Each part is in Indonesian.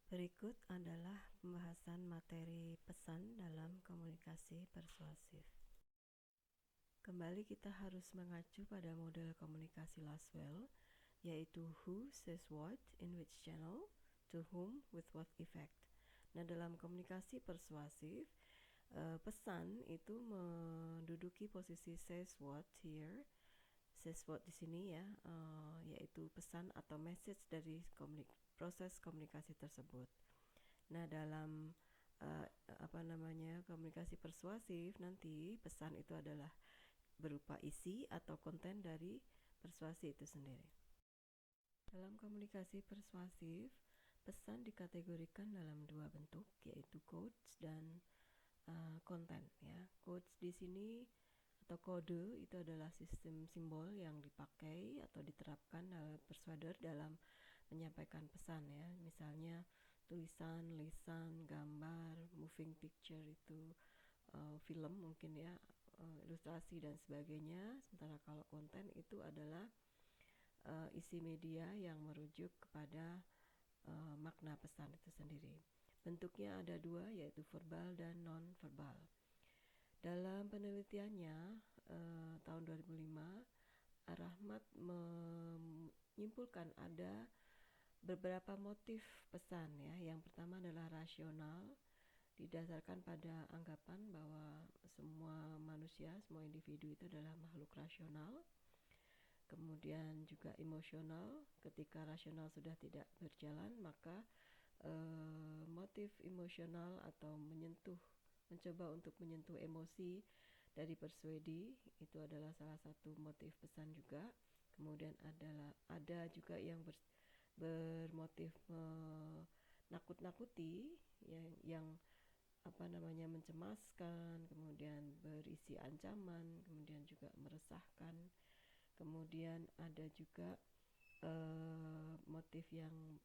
Berikut adalah pembahasan materi pesan dalam komunikasi persuasif. Kembali kita harus mengacu pada model komunikasi Laswell, yaitu who says what, in which channel, to whom, with what effect. Nah, dalam komunikasi persuasif, pesan itu menduduki posisi says what here, says what di sini ya, yaitu pesan atau message dari proses komunikasi tersebut. Nah, dalam komunikasi persuasif nanti pesan itu adalah berupa isi atau konten dari persuasi itu sendiri. Dalam komunikasi persuasif, pesan dikategorikan dalam dua bentuk, yaitu quotes dan konten ya. Quotes di sini atau kode itu adalah sistem simbol yang dipakai atau diterapkan persuader dalam menyampaikan pesan ya. Misalnya tulisan, lisan, gambar, moving picture itu film mungkin ya, ilustrasi dan sebagainya. Sementara kalau konten itu adalah isi media yang merujuk kepada makna pesan itu sendiri. Bentuknya ada dua, yaitu verbal dan non-verbal. Dalam penelitiannya tahun 2005, Rahmat menyimpulkan ada beberapa motif pesan ya. Yang pertama adalah rasional, didasarkan pada anggapan bahwa semua manusia, semua individu itu adalah makhluk rasional. Kemudian juga emosional, ketika rasional sudah tidak berjalan, maka motif emosional atau mencoba untuk menyentuh emosi dari persuadi itu adalah salah satu motif pesan juga. Kemudian ada juga yang bermotif nakut-nakuti yang mencemaskan, kemudian berisi ancaman, kemudian juga meresahkan. Kemudian ada juga motif yang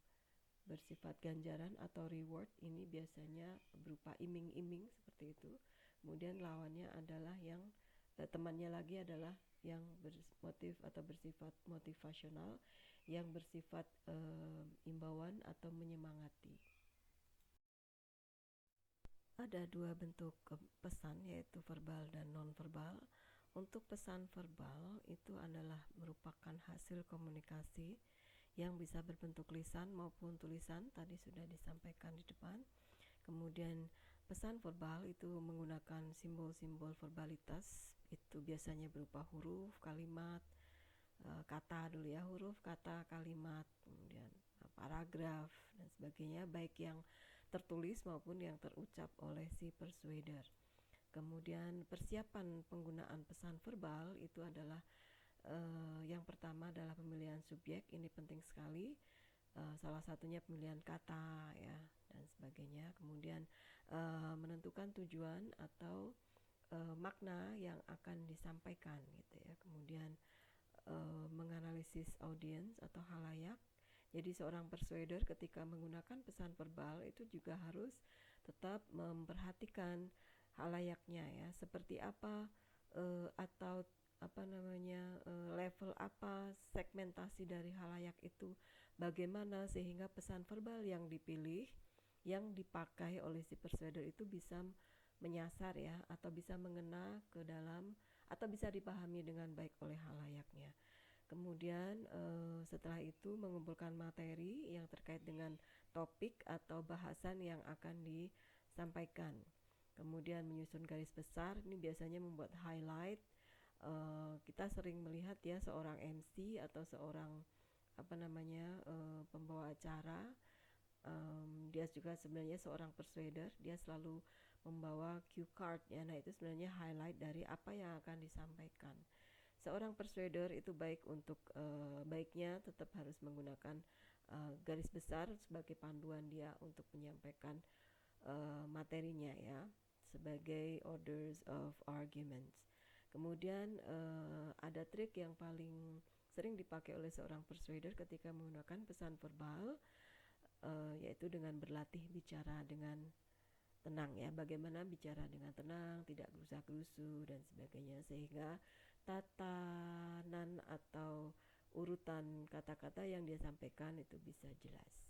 bersifat ganjaran atau reward, ini biasanya berupa iming-iming seperti itu. Kemudian lawannya adalah yang temannya lagi adalah yang bermotif atau bersifat motivasional, yang bersifat imbauan atau menyemangati. Ada dua bentuk pesan, yaitu verbal dan non-verbal. Untuk pesan verbal itu adalah merupakan hasil komunikasi yang bisa berbentuk lisan maupun tulisan, tadi sudah disampaikan di depan. Kemudian pesan verbal itu menggunakan simbol-simbol verbalitas, itu biasanya berupa huruf, kalimat, kata dulu ya, huruf, kata, kalimat, kemudian paragraf dan sebagainya, baik yang tertulis maupun yang terucap oleh si persuader. Kemudian persiapan penggunaan pesan verbal itu adalah yang pertama adalah pemilihan subjek, ini penting sekali. Salah satunya pemilihan kata ya dan sebagainya. Kemudian menentukan tujuan atau makna yang akan disampaikan gitu ya. Kemudian menganalisis audiens atau halayak. Jadi seorang persuader ketika menggunakan pesan verbal itu juga harus tetap memperhatikan halayaknya ya, seperti apa atau level apa segmentasi dari halayak itu, bagaimana sehingga pesan verbal yang dipilih, yang dipakai oleh si persuader itu bisa menyasar ya, atau bisa mengena ke dalam, atau bisa dipahami dengan baik oleh halayaknya. Kemudian setelah itu mengumpulkan materi yang terkait dengan topik atau bahasan yang akan disampaikan. Kemudian menyusun garis besar, ini biasanya membuat highlight. Kita sering melihat ya seorang MC atau seorang pembawa acara, dia juga sebenarnya seorang persuader, dia selalu membawa cue card ya. Nah, itu sebenarnya highlight dari apa yang akan disampaikan. Seorang persuader itu baiknya tetap harus menggunakan garis besar sebagai panduan dia untuk menyampaikan materinya ya, sebagai orders of arguments. Kemudian ada trik yang paling sering dipakai oleh seorang persuader ketika menggunakan pesan verbal, yaitu dengan berlatih bicara dengan tenang ya, bagaimana bicara dengan tenang, tidak gerusa-gerusu dan sebagainya, sehingga tatanan atau urutan kata-kata yang dia sampaikan itu bisa jelas.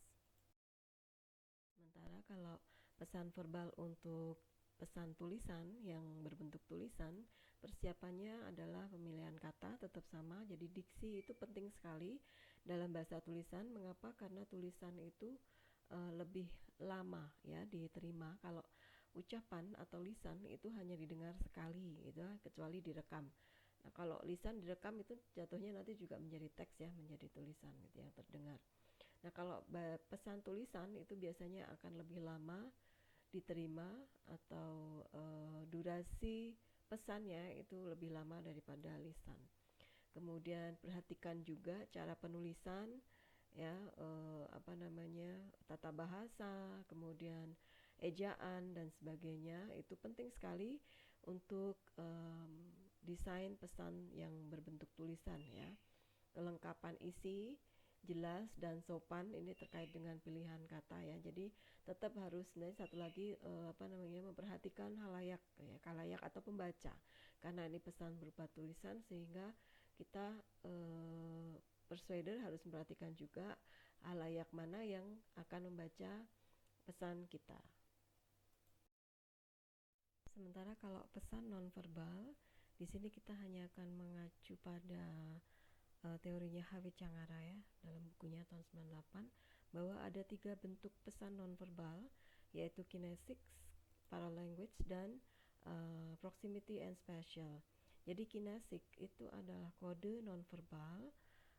kalau pesan verbal untuk pesan tulisan yang berbentuk tulisan, persiapannya adalah pemilihan kata tetap sama. Jadi diksi itu penting sekali dalam bahasa tulisan. Mengapa? Karena tulisan itu lebih lama ya diterima. Kalau ucapan atau lisan itu hanya didengar sekali gitu, kecuali direkam. Nah, kalau lisan direkam itu jatuhnya nanti juga menjadi teks ya, menjadi tulisan gitu yang terdengar. Nah, kalau pesan tulisan itu biasanya akan lebih lama diterima atau durasi pesannya itu lebih lama daripada lisan. Kemudian perhatikan juga cara penulisan ya, tata bahasa, kemudian ejaan dan sebagainya. Itu penting sekali untuk desain pesan yang berbentuk tulisan ya. Kelengkapan isi, jelas dan sopan ini terkait dengan pilihan kata ya. Jadi tetap harus satu lagi memperhatikan halayak ya, kalayak atau pembaca. Karena ini pesan berupa tulisan sehingga kita persuader harus memperhatikan juga halayak mana yang akan membaca pesan kita. Sementara kalau pesan nonverbal, di sini kita hanya akan mengacu pada teorinya H.W. Cangara ya, dalam bukunya tahun 98, bahwa ada 3 bentuk pesan nonverbal, yaitu kinesics, paralanguage, dan proximity and spatial. Jadi kinesik itu adalah kode nonverbal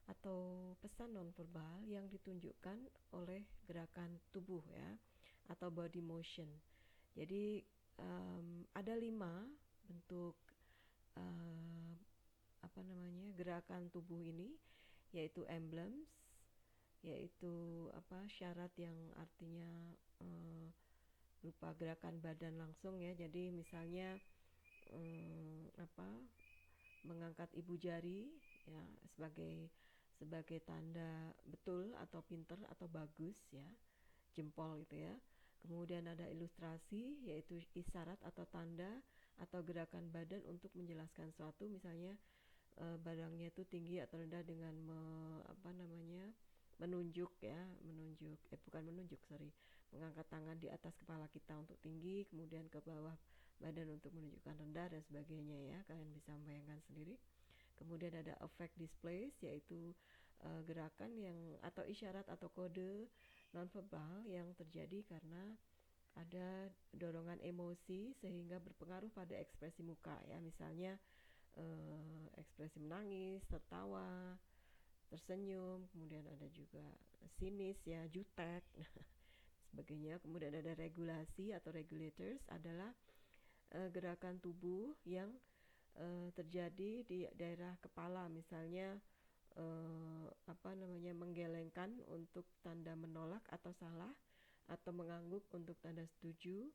atau pesan nonverbal yang ditunjukkan oleh gerakan tubuh ya, atau body motion. Jadi ada 5 bentuk gerakan tubuh ini, yaitu emblems, yaitu syarat yang artinya berupa gerakan badan langsung ya. Jadi misalnya mengangkat ibu jari ya sebagai tanda betul atau pinter atau bagus ya, jempol gitu ya. Kemudian ada ilustrasi, yaitu isyarat atau tanda atau gerakan badan untuk menjelaskan suatu, misalnya barangnya itu tinggi atau rendah dengan menunjuk ya, mengangkat tangan di atas kepala kita untuk tinggi, kemudian ke bawah badan untuk menunjukkan rendah dan sebagainya ya. Kalian bisa membayangkan sendiri. Kemudian ada effect displays, yaitu gerakan yang atau isyarat atau kode nonverbal yang terjadi karena ada dorongan emosi sehingga berpengaruh pada ekspresi muka ya. Misalnya ekspresi menangis, tertawa, tersenyum, kemudian ada juga sinis ya, jutek, sebagainya. Kemudian ada regulasi atau regulators, adalah gerakan tubuh yang terjadi di daerah kepala, misalnya menggelengkan untuk tanda menolak atau salah, atau mengangguk untuk tanda setuju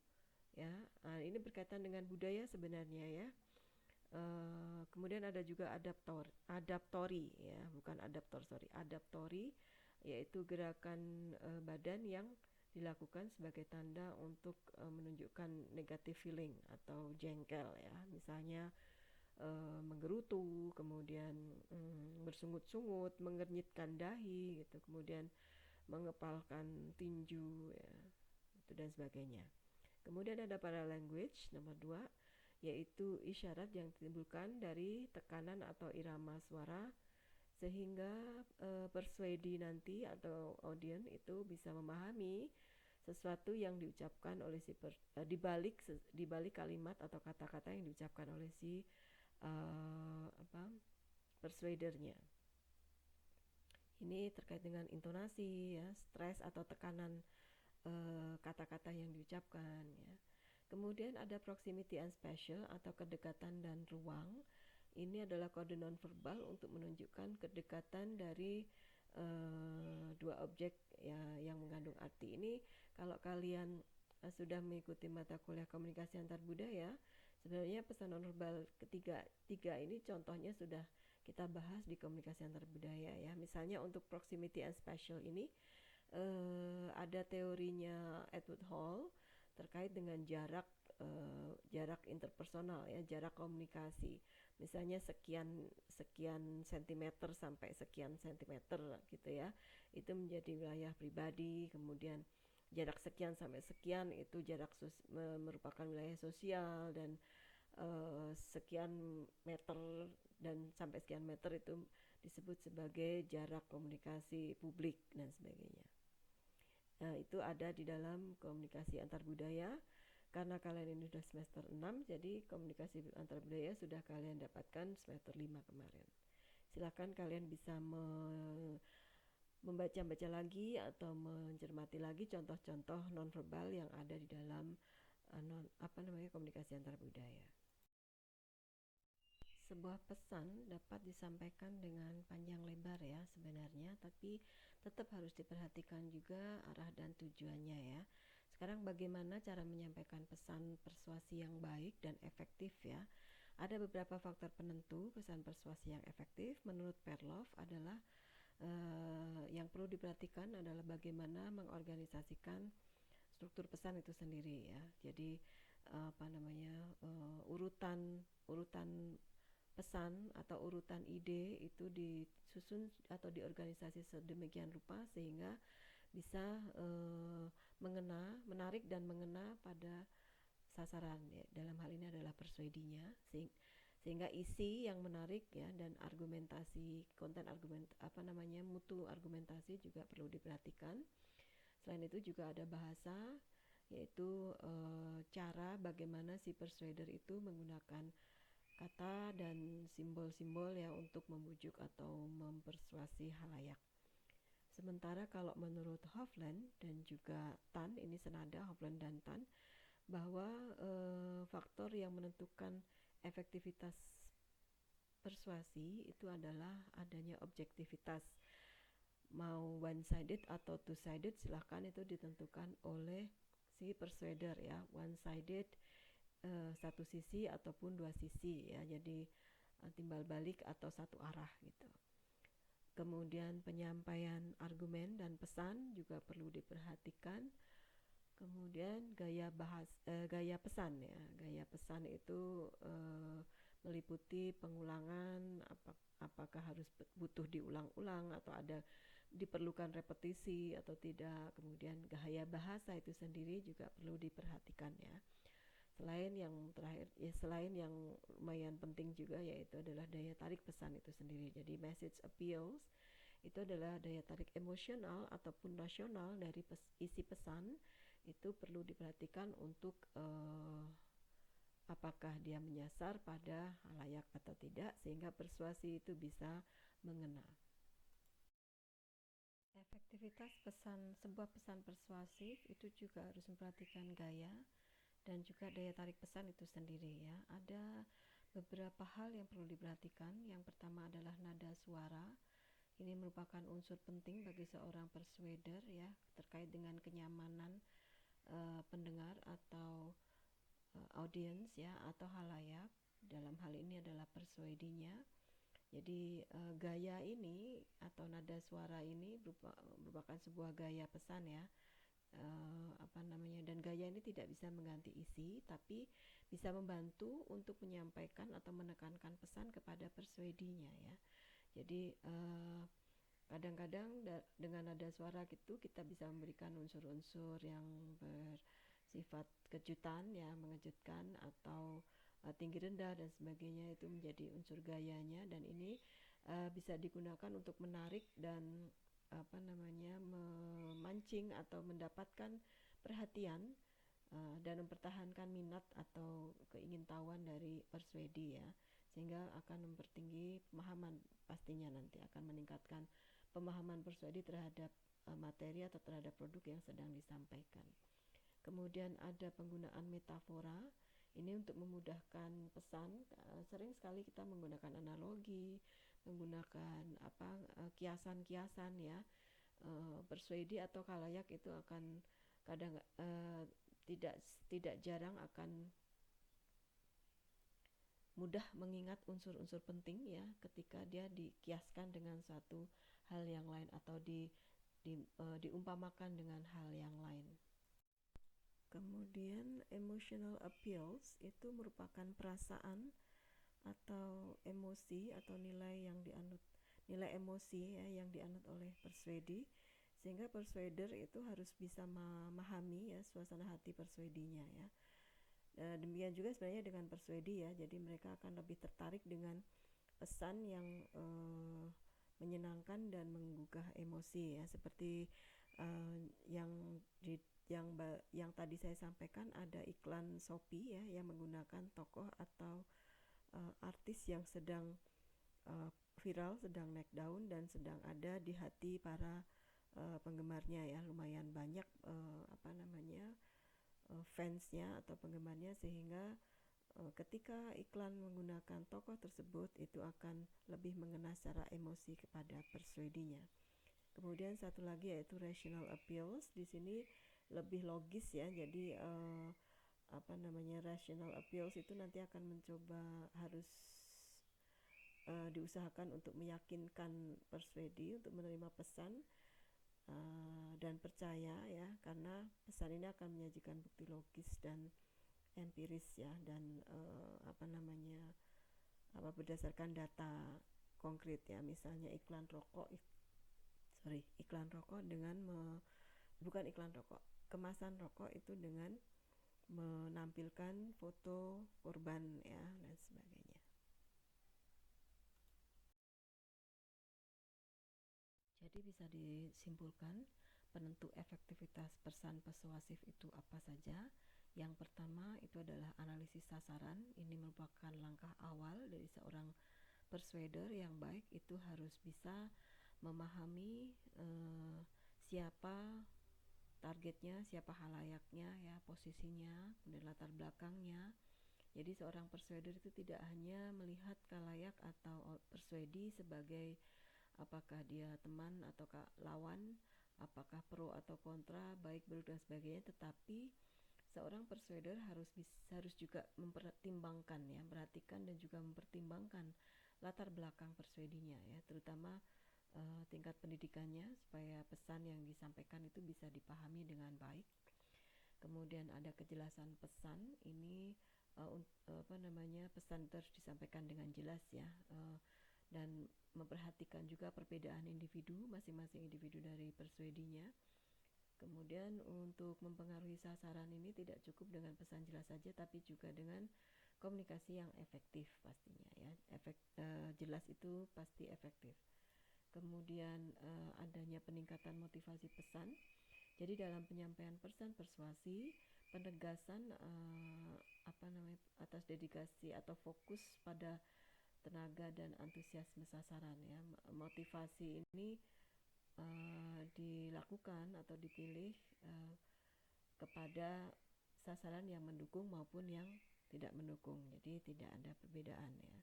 ya. Ini berkaitan dengan budaya sebenarnya ya. Kemudian ada juga adaptori ya, bukan adaptor, adaptori, yaitu gerakan badan yang dilakukan sebagai tanda untuk menunjukkan negative feeling atau jengkel ya. Misalnya menggerutu, kemudian bersungut-sungut, mengernyitkan dahi gitu, kemudian mengepalkan tinju ya, itu dan sebagainya. Kemudian ada paralanguage nomor 2, yaitu isyarat yang ditimbulkan dari tekanan atau irama suara sehingga persuadi nanti atau audiens itu bisa memahami sesuatu yang diucapkan oleh di balik kalimat atau kata-kata yang diucapkan oleh si persuadernya. Ini terkait dengan intonasi ya, stres atau tekanan kata-kata yang diucapkan ya. Kemudian ada proximity and spatial atau kedekatan dan ruang. Ini adalah kode nonverbal untuk menunjukkan kedekatan dari dua objek ya yang mengandung arti. Ini kalau kalian sudah mengikuti mata kuliah komunikasi antar budaya, sebenarnya pesan nonverbal tiga ini contohnya sudah kita bahas di komunikasi antar budaya ya. Misalnya untuk proximity and spatial ini ada teorinya Edward Hall terkait dengan jarak interpersonal ya, jarak komunikasi. Misalnya sekian sentimeter sampai sekian sentimeter gitu ya. Itu menjadi wilayah pribadi. Kemudian jarak sekian sampai sekian itu jarak merupakan wilayah sosial, dan sekian meter dan sampai sekian meter itu disebut sebagai jarak komunikasi publik dan sebagainya. Nah, itu ada di dalam komunikasi antar budaya. Karena kalian ini sudah semester 6, jadi komunikasi antar budaya sudah kalian dapatkan semester 5 kemarin. Silakan kalian bisa membaca-baca lagi atau mencermati lagi contoh-contoh nonverbal yang ada di dalam komunikasi antar budaya. Sebuah pesan dapat disampaikan dengan panjang lebar ya sebenarnya, tapi tetap harus diperhatikan juga arah dan tujuannya ya. Sekarang bagaimana cara menyampaikan pesan persuasi yang baik dan efektif ya. Ada beberapa faktor penentu pesan persuasi yang efektif menurut Perloff adalah yang perlu diperhatikan adalah bagaimana mengorganisasikan struktur pesan itu sendiri ya. Jadi urutan pesan atau urutan ide itu disusun atau diorganisasi sedemikian rupa sehingga bisa menarik dan mengena pada sasaran ya. Dalam hal ini adalah persuadinya, sehingga isi yang menarik ya dan mutu argumentasi juga perlu diperhatikan. Selain itu juga ada bahasa, yaitu cara bagaimana si persuader itu menggunakan kata dan simbol-simbol ya untuk membujuk atau mempersuasi halayak. Sementara kalau menurut Hovland dan juga Tan, ini senada Hovland dan Tan, bahwa faktor yang menentukan efektivitas persuasi itu adalah adanya objektivitas. Mau one-sided atau two-sided silahkan itu ditentukan oleh si persuader ya. One-sided satu sisi ataupun dua sisi ya, jadi timbal balik atau satu arah gitu. Kemudian penyampaian argumen dan pesan juga perlu diperhatikan. Kemudian gaya pesan ya. Gaya pesan itu meliputi pengulangan, apakah harus butuh diulang-ulang atau ada diperlukan repetisi atau tidak. Kemudian gaya bahasa itu sendiri juga perlu diperhatikan ya. Selain yang lumayan penting juga, yaitu adalah daya tarik pesan itu sendiri. Jadi message appeals itu adalah daya tarik emosional ataupun rasional dari isi pesan, itu perlu diperhatikan untuk apakah dia menyasar pada halayak atau tidak, sehingga persuasi itu bisa mengena. Efektivitas sebuah pesan persuasif itu juga harus memperhatikan gaya dan juga daya tarik pesan itu sendiri ya. Ada beberapa hal yang perlu diperhatikan. Yang pertama adalah nada suara. Ini merupakan unsur penting bagi seorang persuader ya, terkait dengan kenyamanan pendengar atau audiens ya, atau halayak. Dalam hal ini adalah persuadinya. Jadi gaya ini atau nada suara ini merupakan sebuah gaya pesan ya. Dan gaya ini tidak bisa mengganti isi, tapi bisa membantu untuk menyampaikan atau menekankan pesan kepada persuadinya ya. Jadi kadang-kadang dengan nada suara gitu kita bisa memberikan unsur-unsur yang bersifat kejutan ya, mengejutkan atau tinggi rendah dan sebagainya, itu menjadi unsur gayanya, dan ini bisa digunakan untuk menarik dan memancing atau mendapatkan perhatian dan mempertahankan minat atau keingintahuan dari persuadi ya, sehingga akan mempertinggi pemahaman, pastinya nanti akan meningkatkan pemahaman persuadi terhadap materi atau terhadap produk yang sedang disampaikan. Kemudian ada penggunaan metafora. Ini untuk memudahkan pesan. Sering sekali kita menggunakan analogi, menggunakan kiasan-kiasan ya. Persuadi atau khalayak itu akan kadang tidak jarang akan mudah mengingat unsur-unsur penting ya ketika dia dikiaskan dengan satu hal yang lain atau diumpamakan dengan hal yang lain. Kemudian emotional appeals itu merupakan perasaan atau emosi atau nilai emosi ya yang dianut oleh persuadi, sehingga persuader itu harus bisa memahami ya suasana hati persuadinya ya. Demikian juga sebenarnya dengan persuadi ya, jadi mereka akan lebih tertarik dengan pesan yang menyenangkan dan menggugah emosi ya, seperti yang yang tadi saya sampaikan, ada iklan Shopee ya yang menggunakan tokoh atau artis yang sedang viral, sedang naik daun dan sedang ada di hati para penggemarnya ya, lumayan banyak fansnya atau penggemarnya, sehingga ketika iklan menggunakan tokoh tersebut itu akan lebih mengena secara emosi kepada persuadinya. Kemudian satu lagi yaitu rational appeals. Di sini lebih logis ya, jadi rational appeals itu nanti akan mencoba harus diusahakan untuk meyakinkan persuadi untuk menerima pesan dan percaya ya, karena pesan ini akan menyajikan bukti logis dan empiris ya, dan berdasarkan data konkret ya. Misalnya iklan rokok dengan bukan iklan rokok, kemasan rokok itu dengan menampilkan foto korban ya dan sebagainya. Jadi bisa disimpulkan penentu efektivitas pesan persuasif itu apa saja. Yang pertama itu adalah analisis sasaran. Ini merupakan langkah awal dari seorang persuader yang baik, itu harus bisa memahami siapa targetnya, siapa halayaknya ya, posisinya, kemudian latar belakangnya. Jadi seorang persuader itu tidak hanya melihat khalayak atau persuadi sebagai apakah dia teman atau lawan, apakah pro atau kontra, baik buruk dan sebagainya, tetapi seorang persuader harus juga mempertimbangkan ya, perhatikan dan juga mempertimbangkan latar belakang persuadinya ya, terutama tingkat pendidikannya, supaya pesan yang disampaikan itu bisa dipahami dengan baik. Kemudian ada kejelasan pesan. Ini pesan terus disampaikan dengan jelas ya, dan memperhatikan juga perbedaan individu, masing-masing individu dari persuadinya. Kemudian untuk mempengaruhi sasaran ini tidak cukup dengan pesan jelas saja, tapi juga dengan komunikasi yang efektif pastinya ya. Jelas itu pasti efektif. Kemudian adanya peningkatan motivasi pesan. Jadi dalam penyampaian pesan persuasi, penegasan atas dedikasi atau fokus pada tenaga dan antusiasme sasaran ya. Motivasi ini dilakukan atau dipilih kepada sasaran yang mendukung maupun yang tidak mendukung. Jadi tidak ada perbedaan ya.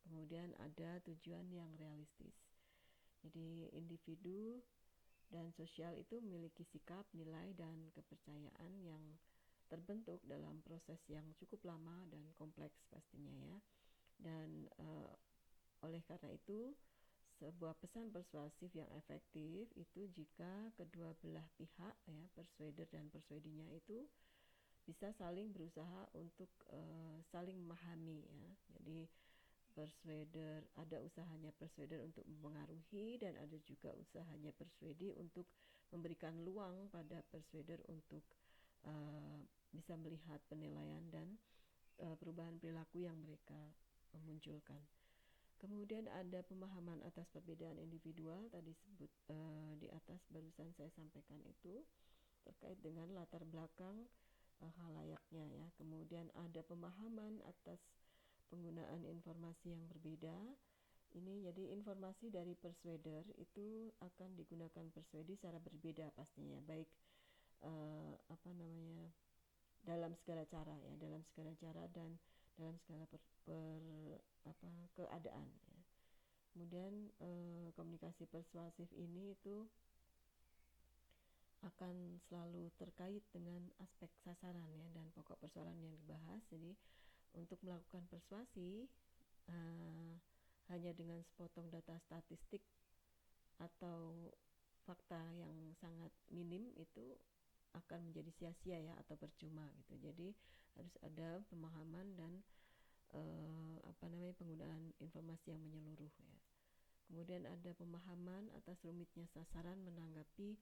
Kemudian ada tujuan yang realistis. Jadi individu dan sosial itu memiliki sikap, nilai, dan kepercayaan yang terbentuk dalam proses yang cukup lama dan kompleks pastinya ya. Dan oleh karena itu, sebuah pesan persuasif yang efektif itu jika kedua belah pihak ya, persuader dan persuadinya itu bisa saling berusaha untuk saling memahami ya. Jadi ada usahanya persuader untuk mempengaruhi, dan ada juga usahanya persuadi untuk memberikan luang pada persuader untuk bisa melihat penilaian dan perubahan perilaku yang mereka munculkan. Kemudian ada pemahaman atas perbedaan individual, tadi sebut di atas barusan saya sampaikan itu terkait dengan latar belakang halayaknya ya. Kemudian ada pemahaman atas penggunaan informasi yang berbeda. Ini jadi informasi dari persuader itu akan digunakan persuadi secara berbeda pastinya, baik dalam segala cara ya, dalam segala cara dan dalam segala keadaan ya. Kemudian komunikasi persuasif ini itu akan selalu terkait dengan aspek sasaran ya dan pokok persoalan yang dibahas. Jadi untuk melakukan persuasi hanya dengan sepotong data statistik atau fakta yang sangat minim itu akan menjadi sia-sia ya, atau percuma gitu. Jadi harus ada pemahaman dan penggunaan informasi yang menyeluruh ya. Kemudian ada pemahaman atas rumitnya sasaran menanggapi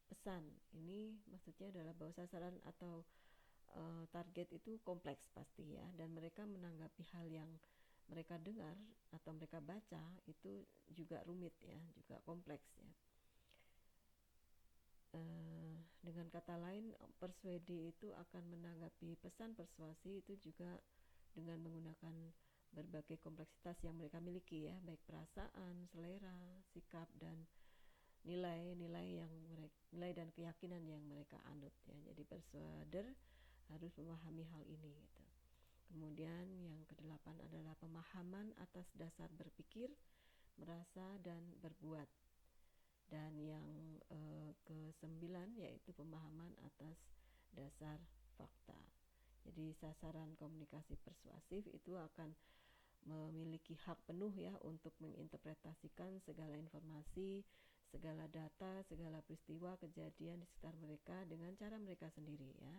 pesan. Ini maksudnya adalah bahwa sasaran atau target itu kompleks pasti ya, dan mereka menanggapi hal yang mereka dengar atau mereka baca itu juga rumit ya, juga kompleks ya. Dengan kata lain, persuadi itu akan menanggapi pesan persuasi itu juga dengan menggunakan berbagai kompleksitas yang mereka miliki ya, baik perasaan, selera, sikap, dan nilai-nilai nilai dan keyakinan yang mereka anut ya. Jadi persuader harus memahami hal ini gitu. Kemudian yang kedelapan adalah pemahaman atas dasar berpikir, merasa, dan berbuat. Dan yang kesembilan yaitu pemahaman atas dasar fakta. Jadi sasaran komunikasi persuasif itu akan memiliki hak penuh ya untuk menginterpretasikan segala informasi, segala data, segala peristiwa kejadian di sekitar mereka dengan cara mereka sendiri ya.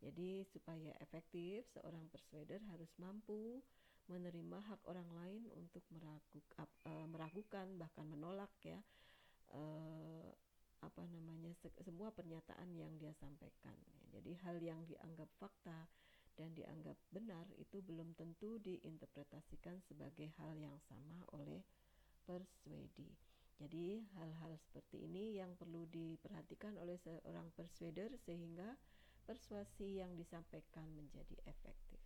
Jadi supaya efektif, seorang persuader harus mampu menerima hak orang lain untuk meragukan bahkan menolak ya semua pernyataan yang dia sampaikan. Jadi hal yang dianggap fakta dan dianggap benar itu belum tentu diinterpretasikan sebagai hal yang sama oleh persuadi. Jadi hal-hal seperti ini yang perlu diperhatikan oleh seorang persuader sehingga persuasi yang disampaikan menjadi efektif.